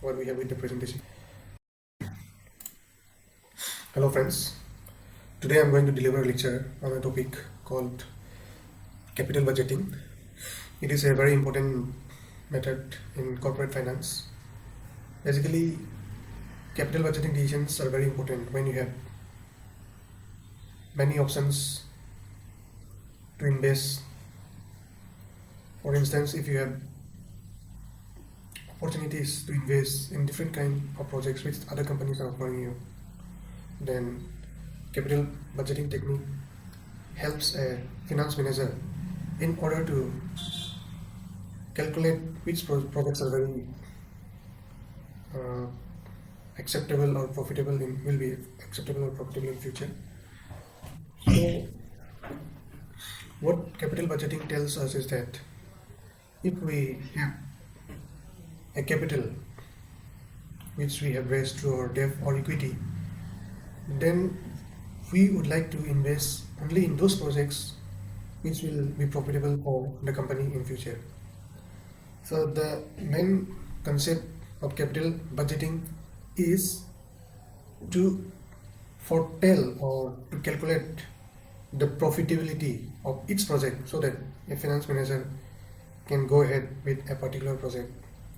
what we have with the presentation. Hello friends, today I'm going to deliver a lecture on a topic called capital budgeting. It is a very important method in corporate finance. Basically, capital budgeting decisions are very important when you have many options to invest. For instance, if you have opportunities to invest in different kind of projects which other companies are offering you, then capital budgeting technique helps a finance manager in order to calculate which projects are very uh, acceptable or profitable in will be acceptable or profitable in future. So what capital budgeting tells us is that if we have a capital which we have raised through our debt or equity, then we would like to invest only in those projects which will be profitable for the company in future. So the main concept of capital budgeting is to foretell or to calculate the profitability of each project so that a finance manager can go ahead with a particular project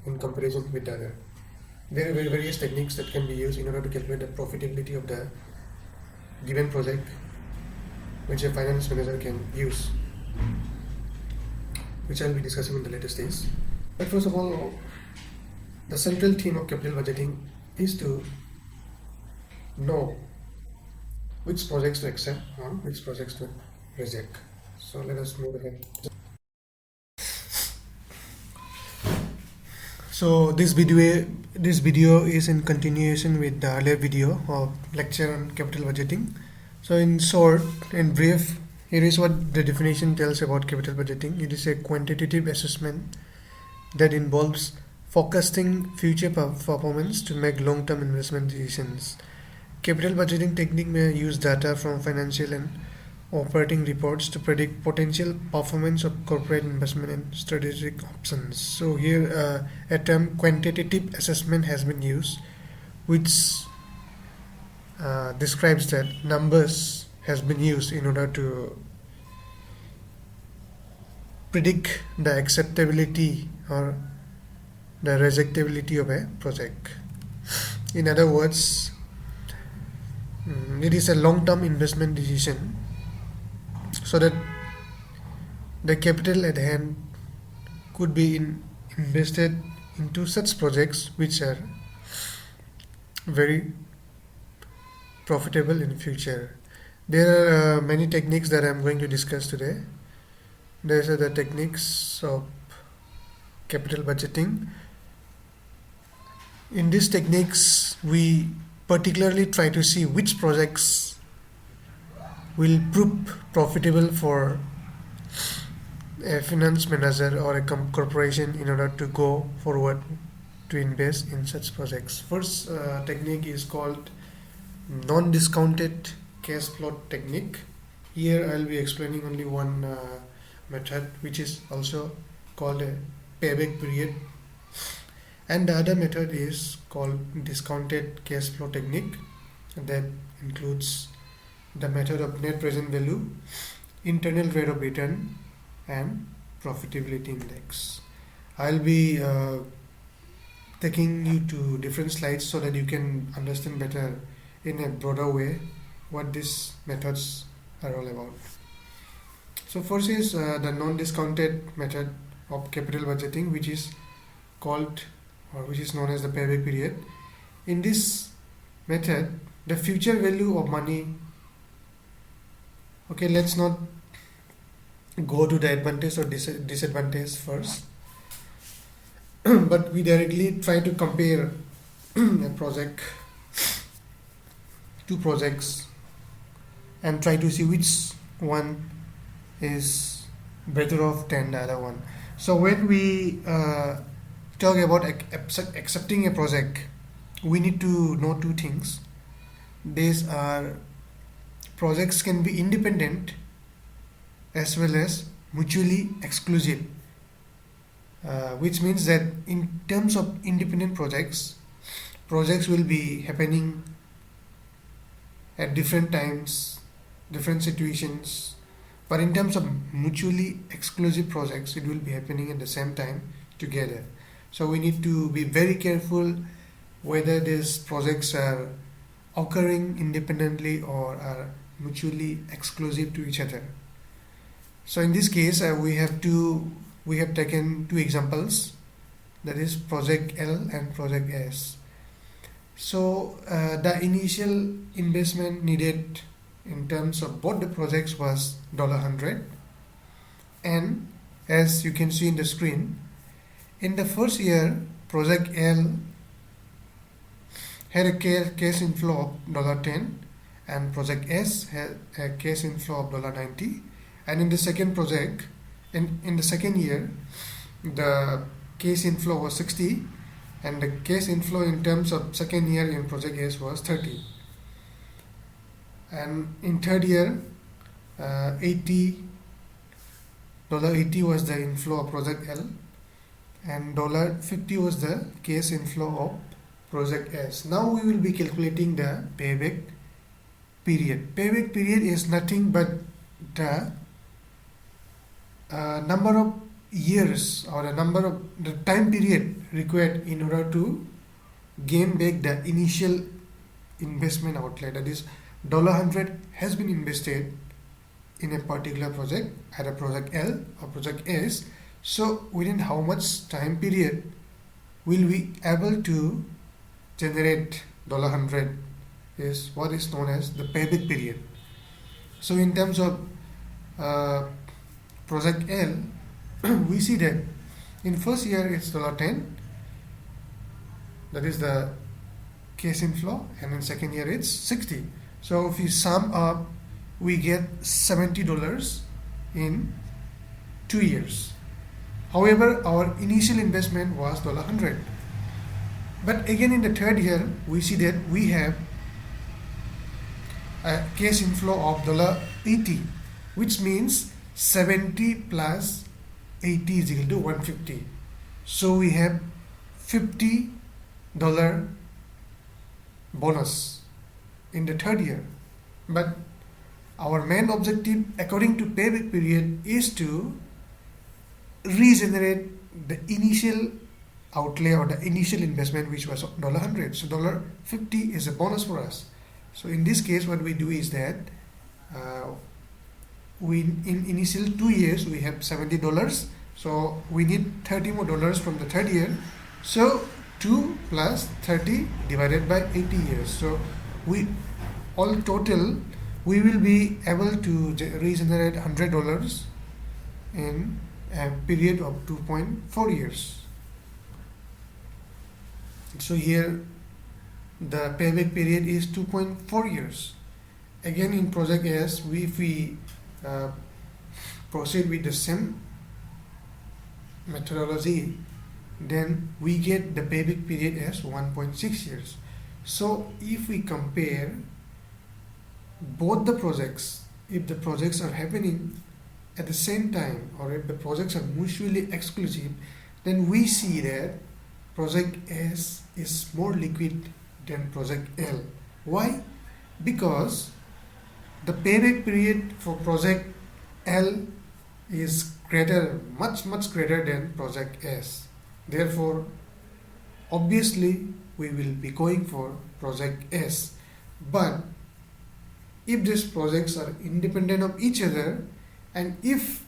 in comparison with the other. There are various techniques that can be used in order to calculate the profitability of the given project, which a finance manager can use, which I'll be discussing in the later stage. But first of all, the central theme of capital budgeting is to know which projects to accept and which projects to reject. So let us move ahead. So this video is in continuation with the earlier video of lecture on capital budgeting. So in short and brief, here is what the definition tells about capital budgeting. It is a quantitative assessment that involves forecasting future performance to make long-term investment decisions. Capital budgeting technique may use data from financial and operating reports to predict potential performance of corporate investment and strategic options. So here a term quantitative assessment has been used, which describes that numbers has been used in order to predict the acceptability or the rejectability of a project. In other words, it is a long-term investment decision so that the capital at hand could be invested into such projects which are very profitable in future. There are many techniques that I'm going to discuss today. These are the techniques of capital budgeting. In these techniques, we particularly try to see which projects will prove profitable for a finance manager or a corporation in order to go forward to invest in such projects. First technique is called non-discounted cash flow technique. Here I'll be explaining only one method, which is also called a payback period, and the other method is called discounted cash flow technique. That includes the method of net present value, internal rate of return, and profitability index. I'll be taking you to different slides so that you can understand better in a broader way what these methods are all about. So first is the non-discounted method of capital budgeting, which is called or which is known as the payback period. In this method, the future value of money, okay, let's not go to the advantage or disadvantage first, but we directly try to compare a project, two projects, and try to see which one is better off than the other one. So when we talk about accepting a project, we need to know two things. These are projects can be independent as well as mutually exclusive. which means that in terms of independent projects will be happening at different times, different situations, but in terms of mutually exclusive projects, it will be happening at the same time together. So we need to be very careful whether these projects are occurring independently or are mutually exclusive to each other. So in this case, we have taken two examples, that is project L and project S. So the initial investment needed in terms of both the projects was $100, and as you can see in the screen, in the first year project L had a cash inflow of $10, and project S had a cash inflow of $90, and in the second project, in the second year, the cash inflow was 60, and the cash inflow in terms of second year in project S was 30. And in third year, $80 was the inflow of project L, and $50 was the cash inflow of project S. Now we will be calculating the payback period. Payback period is nothing but the number of years or the time period required in order to gain back the initial investment outlay. That is, $100 has been invested in a particular project, either project L or project S. So within how much time period will we able to generate $100 is what is known as the payback period. So in terms of project L, we see that in first year it's $10, that is the cash inflow, and in second year it's 60. So if we sum up, we get $70 in 2 years. However, our initial investment was $100. But again in the third year, we see that we have a cash inflow of $80, which means 70 plus 80 is equal to 150. So we have $50 bonus in the third year. But our main objective according to payback period is to regenerate the initial outlay or the initial investment, which was $100. So $50 is a bonus for us. So in this case, what we do is that we in initial 2 years we have $70. So we need $30 more from the third year. So 2 plus 30 divided by 80 years. So we all total we will be able to regenerate $100 in a period of 2.4 years. So here the payback period is 2.4 years. Again in project S, if we proceed with the same methodology, then we get the payback period as 1.6 years. So if we compare both the projects, if the projects are happening at the same time or if the projects are mutually exclusive, then we see that project S is more liquid than project L. Why? Because the payback period for project L is greater, much greater than project S. Therefore, obviously we will be going for project S. But if these projects are independent of each other, and if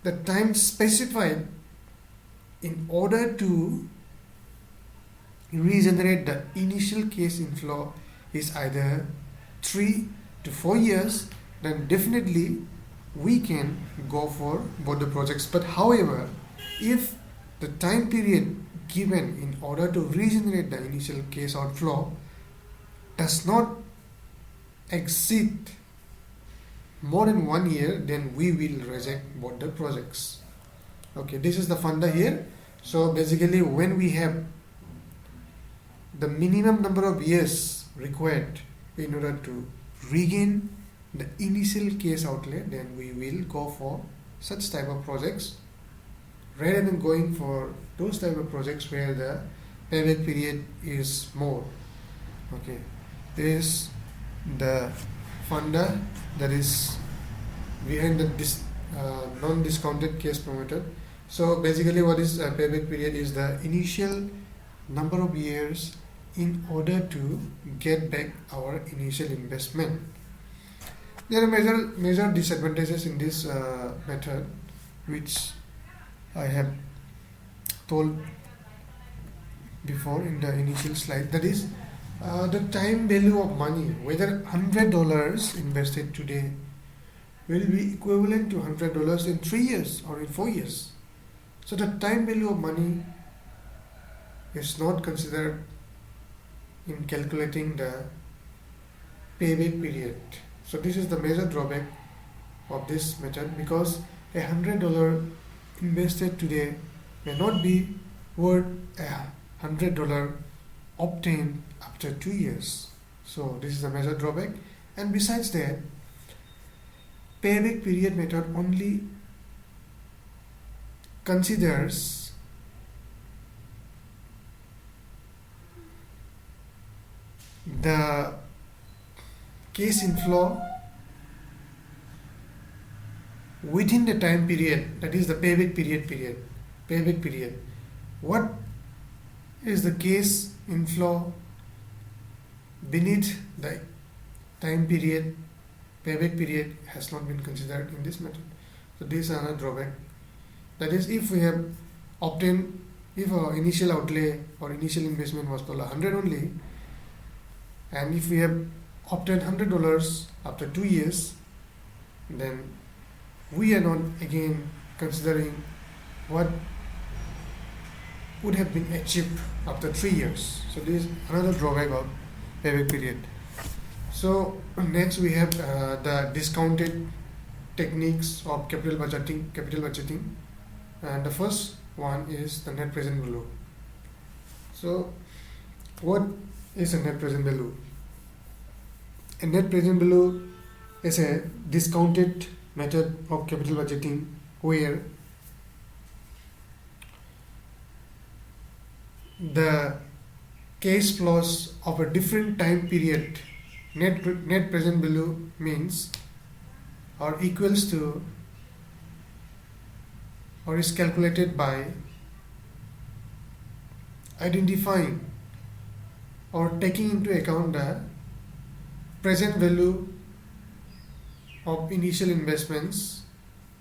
the time specified in order to regenerate the initial cash inflow is either 3 to 4 years, then definitely we can go for both the projects. But however, if the time period given in order to regenerate the initial cash outflow does not exceed more than 1 year, then we will reject both the projects. Okay, this is the funda here. So basically, when we have the minimum number of years required in order to regain the initial cash outlay, then we will go for such type of projects. rather than going for those type of projects where the payback period is more. Okay, this is the funda that is behind the non-discounted cash flow method. So basically, what is a payback period is the initial number of years in order to get back our initial investment. There are major disadvantages in this method, which I have told before in the initial slide. That is the time value of money. Whether $100 invested today will be equivalent to $100 in 3 years or in 4 years. So the time value of money is not considered in calculating the payback period. So this is the major drawback of this method, because $100 invested today may not be worth $100 obtained after 2 years. So this is the major drawback. And besides that, payback period method only considers the cash inflow within the time period, that is the payback period. What is the cash inflow beneath the time period? Payback period has not been considered in this method. So this is another drawback. That is, if we have obtained, if our initial outlay or initial investment was $100 only, and if we have obtained $100 after 2 years, then we are not again considering what would have been achieved after 3 years. So this is another drawback of payback period. So next we have the discounted techniques of capital budgeting, and the first one is the net present value. So what is a net present value? A net present value is a discounted method of capital budgeting where the cash flows of a different time period, net present value means or equals to or is calculated by identifying or taking into account the present value of initial investments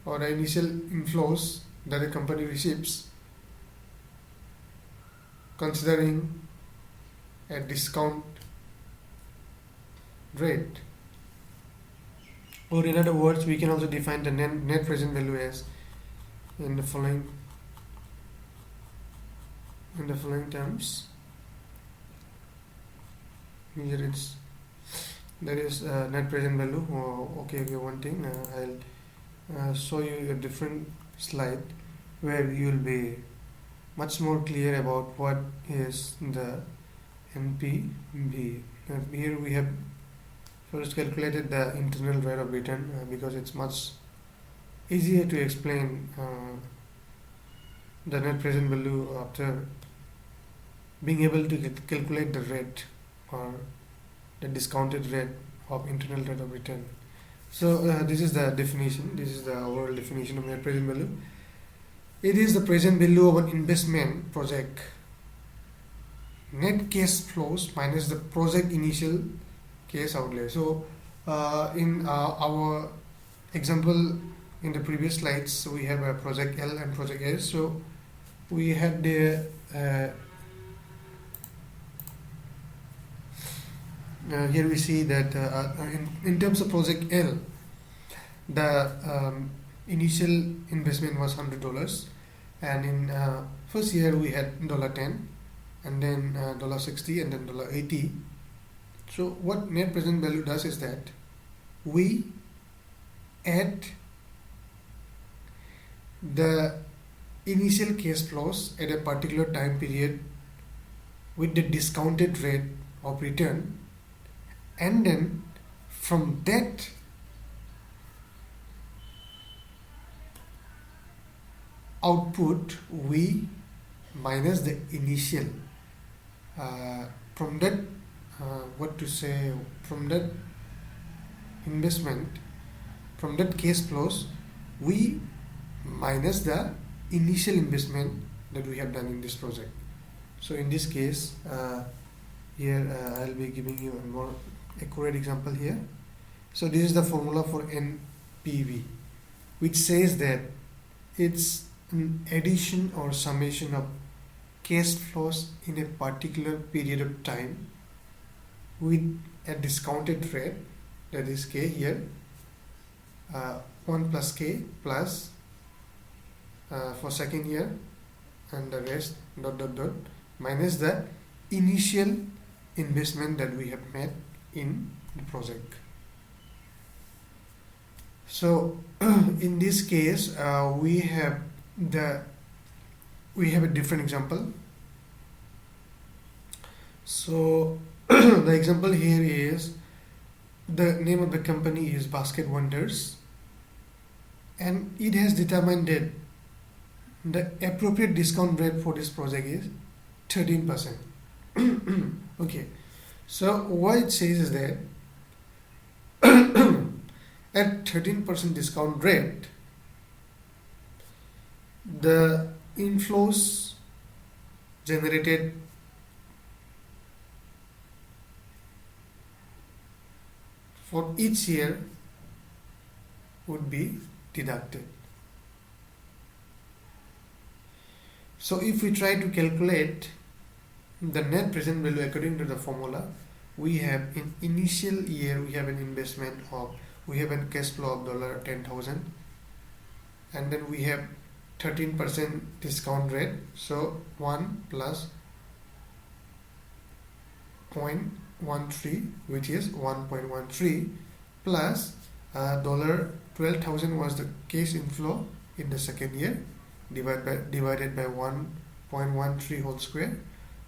or the initial inflows that a company receives, considering a discount rate. Or in other words, we can also define the net present value as in the following terms. Here it's there is net present value. Okay, one thing I'll show you a different slide where you will be much more clear about what is the NPV. Here we have first calculated the internal rate of return because it's much easier to explain the net present value after being able to calculate the rate or the discounted rate of internal rate of return. So this is the definition. This is the overall definition of net present value. It is the present value of an investment project, net cash flows minus the project initial cash outlay. So in our example in the previous slides, we have a project L and project S. So we have the here we see that in terms of project L, the initial investment was $100, and in first year we had $10, and then $60, and then $80. So what net present value does is that we add the initial cash flows at a particular time period with the discounted rate of return, and then from that output we minus the initial from that from that investment, from that case flows we minus the initial investment that we have done in this project. So in this case, here I'll be giving you a more accurate example here. So this is the formula for NPV, which says that it's an addition or summation of cash flows in a particular period of time with a discounted rate, that is K here, 1 plus K plus for second year, and the rest dot dot dot minus the initial investment that we have made in the project. So in this case we have a different example. So the example here is, the name of the company is Basket Wonders, and it has determined that the appropriate discount rate for this project is 13%. Okay, so what it says is that at 13% discount rate, the inflows generated for each year would be deducted. So if we try to calculate the net present value according to the formula, we have in initial year we have an investment of, we have a cash flow of $10,000, and then we have 13% discount rate, so 1 plus 0.13, which is 1.13, plus $12,000 was the cash inflow in the second year, divided by 1.13 whole square,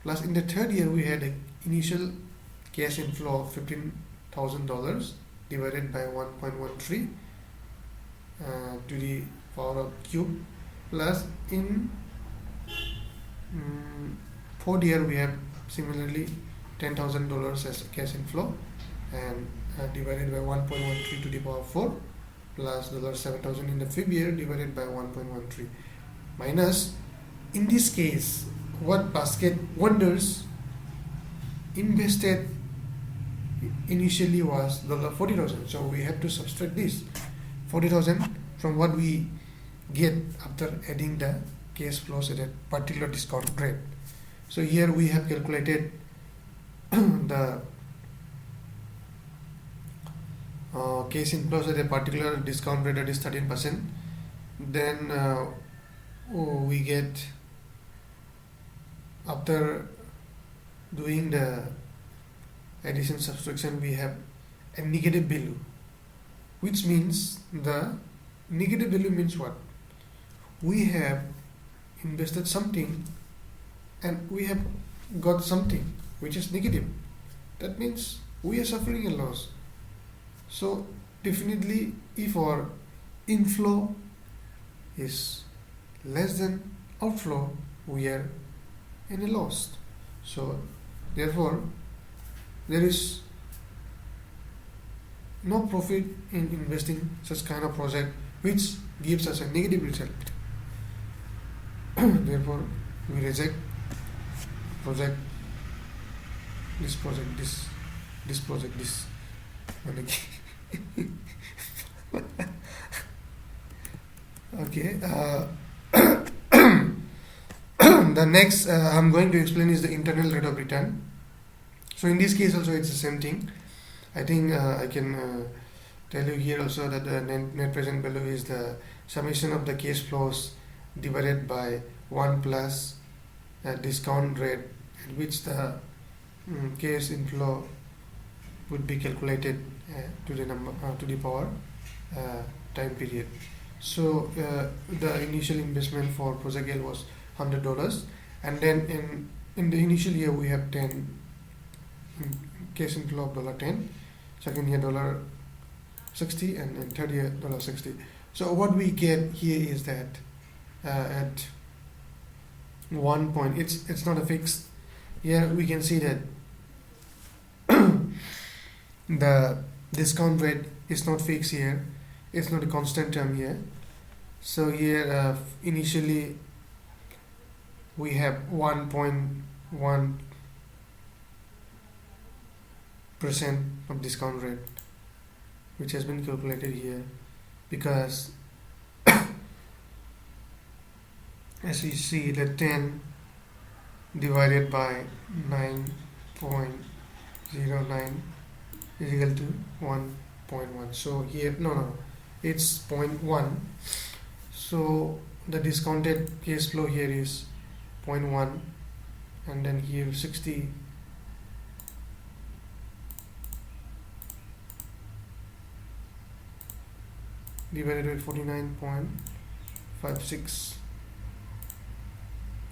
plus in the third year we had an initial cash inflow of $15,000 divided by 1.13 to the power of cube, plus in fourth year we have similarly $10,000 as cash inflow, and divided by 1.13 to the power of 4, plus $7,000 in the fifth year divided by 1.13, minus, in this case, what Basket Wonders invested initially was $40,000. So we have to subtract this 40,000 from what we get after adding the cash flows at a particular discount rate. So here we have calculated the cash inflows at a particular discount rate, that is 13%. Then we get, after doing the addition subtraction, we have a negative value, which means the negative value means what? We have invested something and we have got something which is negative. That means we are suffering a loss. So definitely if our inflow is less than outflow, we are in a loss. So therefore there is no profit in investing such kind of project which gives us a negative result. Therefore we reject this project. Okay. The next I'm going to explain is the internal rate of return. So in this case also it's the same thing. I think I can tell you here also that the net present value is the summation of the cash flows divided by 1 plus discount rate at which the cash inflow would be calculated to the number to the power time period. So the initial investment for project L was $100, and then in the initial year we have 10 cash inflow of $10, second year $60, and then third year $60. So what we get here is that at 1 point. It's not a fixed. Here we can see that the discount rate is not fixed here. It's not a constant term here. So here initially we have 1.1% of discount rate, which has been calculated here, because as we see, the 10 divided by 9.09 is equal to 1.1. So here it's 0.1. So the discounted cash flow here is 0.1, and then here 60 divided by 49.56.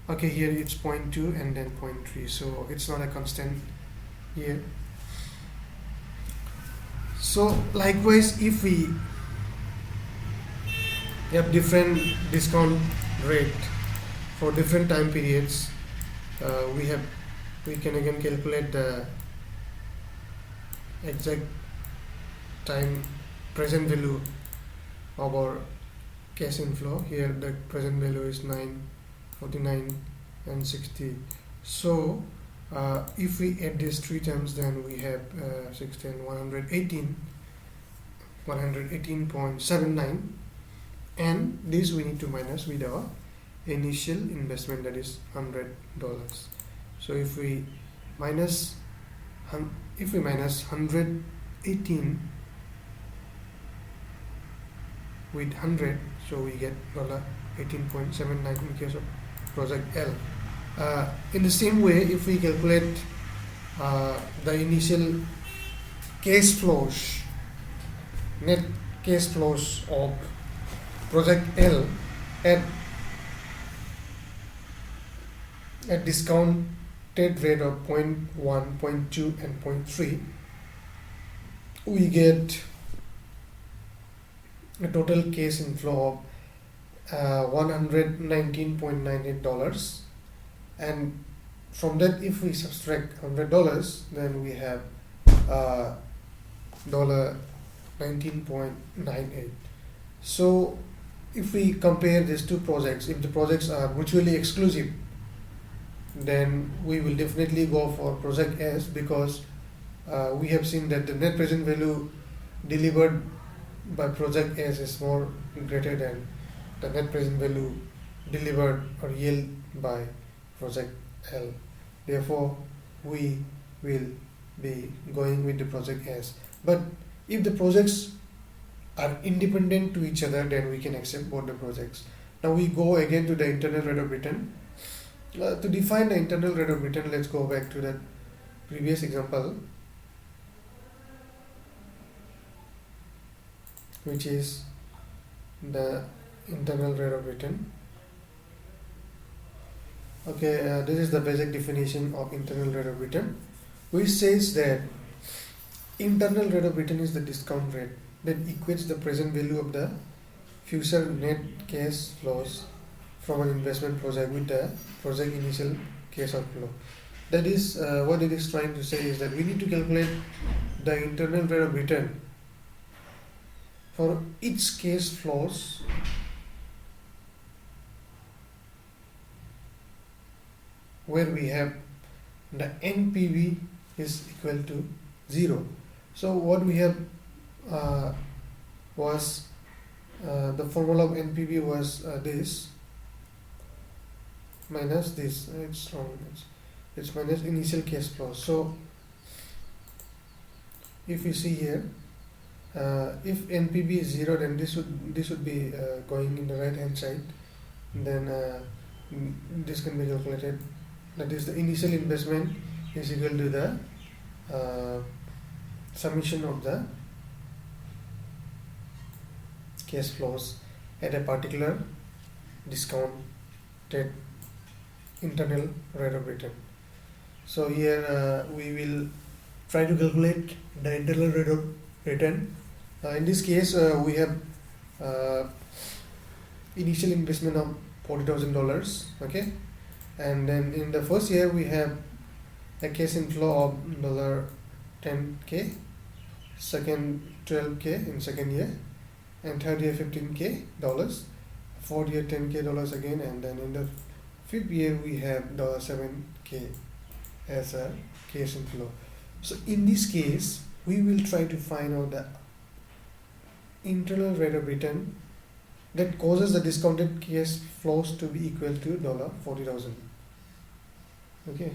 Okay, here it's 0.2 and then 0.3, so it's not a constant here. So likewise, if we have different discount rate for different time periods, we can again calculate the exact time present value of our cash inflow. Here the present value is 949 and 60. So if we add these three terms, then we have 16 118.79, and this we need to minus with our initial investment, that is $100. So if we minus 118 with 100, so we get $18.79 in case of project L. In the same way, if we calculate the initial cash flows, net cash flows of project L at discounted rate of 0.1, 0.2 and 0.3, we get a total cash inflow of $119.98, and from that, if we subtract $100, then we have $19.98. So if we compare these two projects, if the projects are mutually exclusive, then we will definitely go for project S, because we have seen that the net present value delivered by project S is more greater than the net present value delivered or yield by project L. Therefore, we will be going with the project S. But if the projects are independent to each other, then we can accept both the projects. Now we go again to the internal rate of return. To define the internal rate of return, let's go back to that previous example, which is the internal rate of return. Okay, this is the basic definition of internal rate of return, which says that internal rate of return is the discount rate that equates the present value of the future net cash flows from an investment project with the project initial cash outflow. That is what it is trying to say is that we need to calculate the internal rate of return for each cash flows where we have the NPV is equal to 0. So what we have was the formula of NPV was this minus this. It's wrong. It's minus initial cash flow. So if you see here, if NPV is 0, then this would be going in the right hand side. Then this can be calculated. That is, the initial investment is equal to the summation of the cash flows at a particular discounted internal rate of return. So here we will try to calculate the internal rate of return. In this case, we have initial investment of $40,000. Okay, and then in the first year we have a cash inflow of $10K, second 12K in second year, and third year $15K dollars, fourth year $10K dollars again, and then in the fifth year we have $7K as a cash inflow. So in this case we will try to find out the internal rate of return that causes the discounted cash flows to be equal to $40,000. Okay.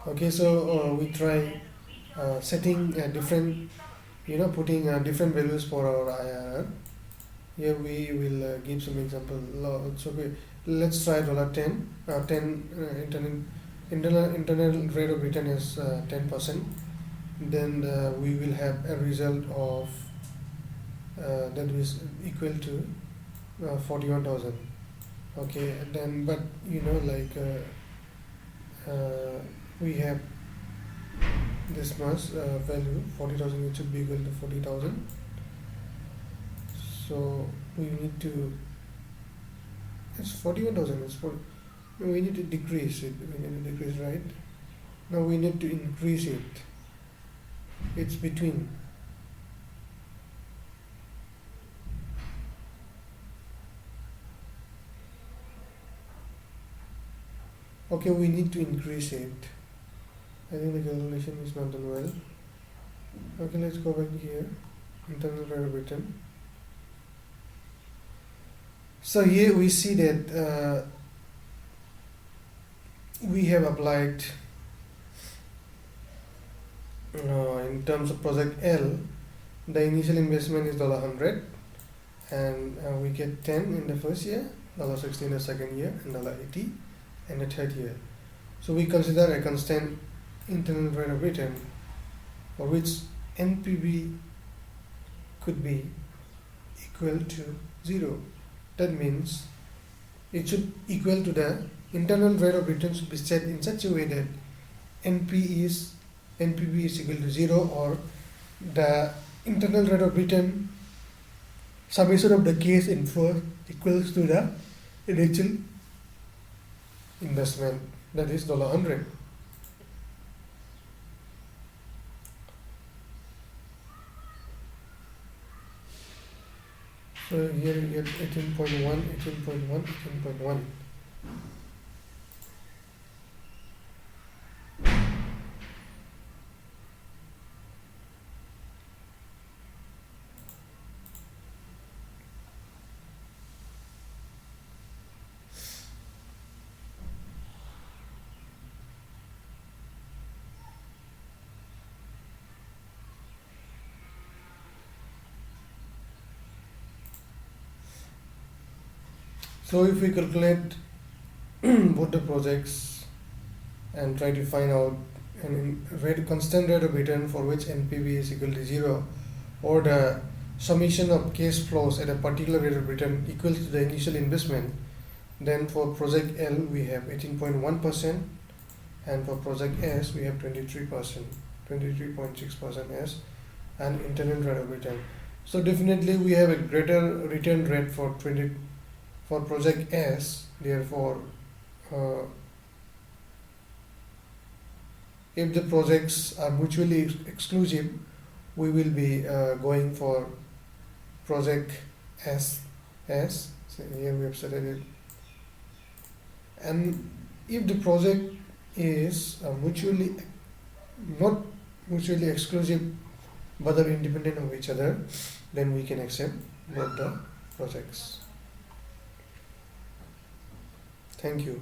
Okay, so we try setting different, putting different values for our IRR. Here we will give some example. So let's try $10. 10 internal rate of return is 10%. Then we will have a result of that is equal to 41,000. Okay, then but we have this much value 40,000, it should be equal to 40,000. So we need to, it's 41,000, it's for, we need to decrease it, right? Now we need to increase it. It's between. Okay, we need to increase it. I think the calculation is not done well. Okay, let's go back here. Internal rate of return. So here we see that we have applied in terms of project L, the initial investment is $100, and we get 10 in the first year, $60 in the second year, and $80 in the third year. So we consider a constant internal rate of return for which NPV could be equal to 0. That means it should equal to the internal rate of return should be set in such a way that NPV is equal to 0, or the internal rate of return summation of the case inflow equals to the initial investment, that is $100. So here you get 18.1. So if we calculate both the projects and try to find out constant rate of return for which NPV is equal to 0, or the summation of cash flows at a particular rate of return equals to the initial investment, then for project L we have 18.1%, and for project S we have 23.6% as an internal rate of return. So definitely we have a greater return rate for project S. Therefore, if the projects are mutually exclusive, we will be going for project S. So here we have set it. And if the project is not mutually exclusive but are independent of each other, then we can accept both the projects. Thank you.